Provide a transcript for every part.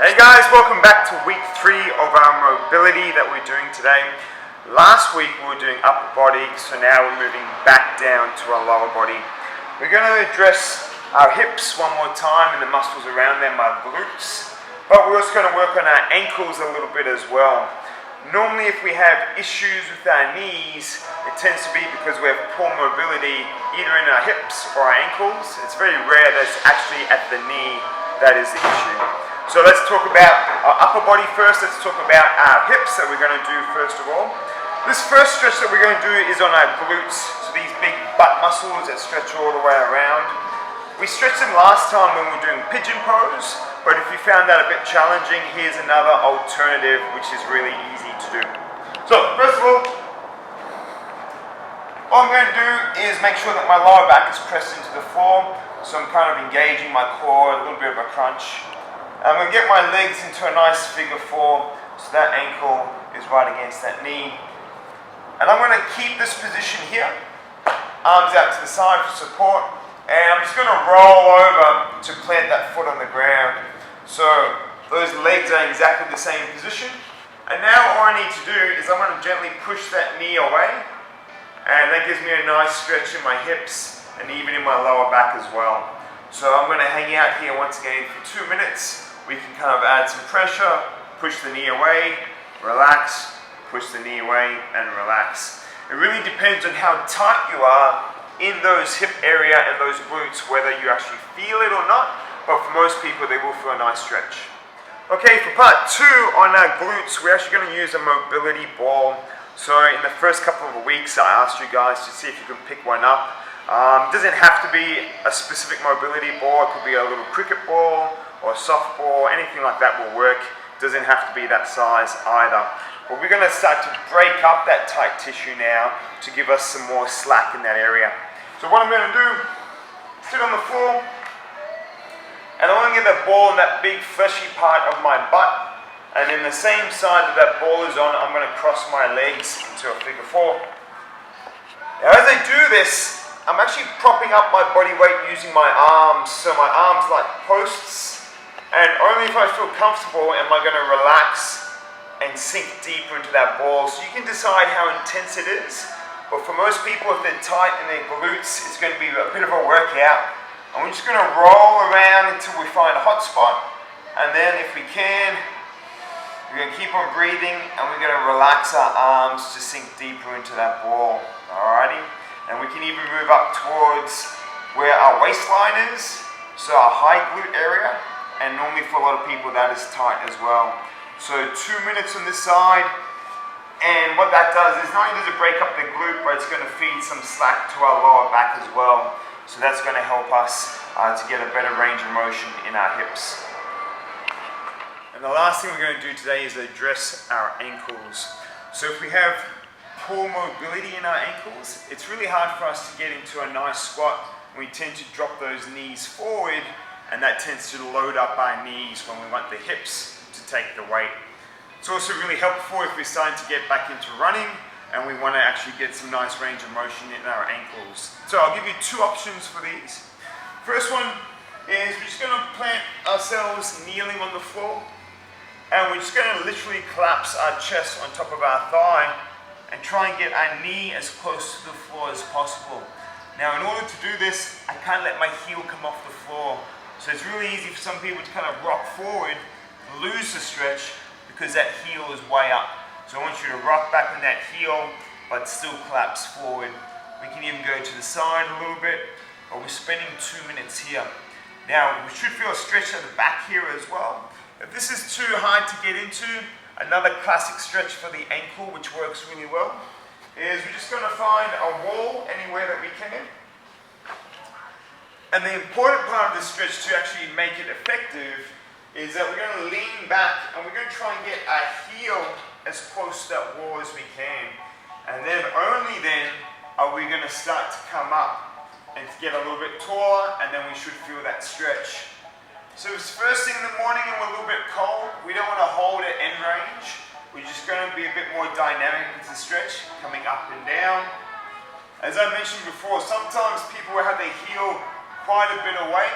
Hey guys, welcome back to week 3 of our mobility that we're doing today. Last week we were doing upper body, so now we're moving back down to our lower body. We're going to address our hips one more time and the muscles around them, our glutes, but we're also going to work on our ankles a little bit as well. Normally if we have issues with our knees, it tends to be because we have poor mobility either in our hips or our ankles. It's very rare that it's actually at the knee that is the issue. So let's talk about our upper body first. Let's talk about our hips that we're going to do first of all. This first stretch that we're going to do is on our glutes. So these big butt muscles that stretch all the way around. We stretched them last time when we were doing pigeon pose, but if you found that a bit challenging, here's another alternative which is really easy to do. So first of all I'm going to do is make sure that my lower back is pressed into the floor. So I'm kind of engaging my core, a little bit of a crunch. I'm going to get my legs into a nice figure 4, so that ankle is right against that knee. And I'm going to keep this position here, arms out to the side for support, and I'm just going to roll over to plant that foot on the ground. So those legs are in exactly the same position. And now all I need to do is I'm going to gently push that knee away, and that gives me a nice stretch in my hips and even in my lower back as well. So I'm going to hang out here once again for 2 minutes. We can kind of add some pressure, push the knee away, relax, push the knee away, and relax. It really depends on how tight you are in those hip area and those glutes, whether you actually feel it or not, but for most people they will feel a nice stretch. Okay, for part 2 on our glutes, we're actually going to use a mobility ball. So in the first couple of weeks I asked you guys to see if you can pick one up. It doesn't have to be a specific mobility ball, it could be a little cricket ball or a softball, anything like that will work. It doesn't have to be that size either. But we're going to start to break up that tight tissue now to give us some more slack in that area. So what I'm going to do, sit on the floor, and I'm going to get that ball in that big fleshy part of my butt, and in the same side that that ball is on, I'm going to cross my legs into a figure 4. Now as I do this, I'm actually propping up my body weight using my arms, so my arms like posts, and only if I feel comfortable am I going to relax and sink deeper into that ball. So you can decide how intense it is, but for most people if they're tight in their glutes, it's going to be a bit of a workout. And we're just going to roll around until we find a hot spot, and then if we can, we're going to keep on breathing and we're going to relax our arms to sink deeper into that ball. Alrighty? And we can even move up towards where our waistline is, so our high glute area, and normally for a lot of people that is tight as well. So 2 minutes on this side, and what that does is not only does it break up the glute, but it's going to feed some slack to our lower back as well. So that's going to help us to get a better range of motion in our hips. And the last thing we're going to do today is address our ankles. So if we have poor mobility in our ankles, it's really hard for us to get into a nice squat. We tend to drop those knees forward, and that tends to load up our knees when we want the hips to take the weight. It's also really helpful if we're starting to get back into running and we want to actually get some nice range of motion in our ankles. So I'll give you 2 options for these. First one is we're just going to plant ourselves kneeling on the floor, and we're just going to literally collapse our chest on top of our thigh and try and get our knee as close to the floor as possible. Now in order to do this, I can't let my heel come off the floor. So it's really easy for some people to kind of rock forward, lose the stretch because that heel is way up. So I want you to rock back on that heel, but still collapse forward. We can even go to the side a little bit, but we're spending 2 minutes here. Now we should feel a stretch at the back here as well. If this is too hard to get into, another classic stretch for the ankle, which works really well, is we're just going to find a wall anywhere that we can. And the important part of this stretch to actually make it effective is that we're going to lean back and we're going to try and get our heel as close to that wall as we can. And then only then are we going to start to come up and get a little bit taller, and then we should feel that stretch. So it's first thing in the morning and we're a little bit cold, we don't want to hold at end range. We're just going to be a bit more dynamic with the stretch, coming up and down. As I mentioned before, sometimes people will have their heel quite a bit away,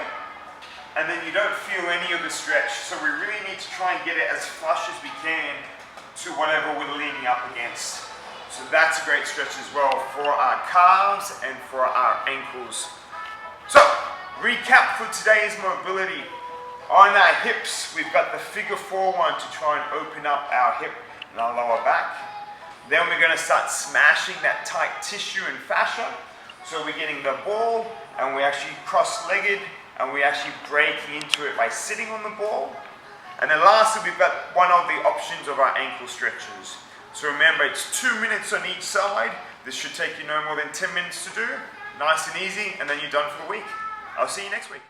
and then you don't feel any of the stretch. So we really need to try and get it as flush as we can to whatever we're leaning up against. So that's a great stretch as well for our calves and for our ankles. So, recap for today's mobility. On our hips, we've got the figure 4 one to try and open up our hip and our lower back. Then we're going to start smashing that tight tissue and fascia. So we're getting the ball and we're actually cross-legged and we're actually breaking into it by sitting on the ball. And then lastly, we've got one of the options of our ankle stretches. So remember, it's 2 minutes on each side. This should take you no more than 10 minutes to do. Nice and easy, and then you're done for the week. I'll see you next week.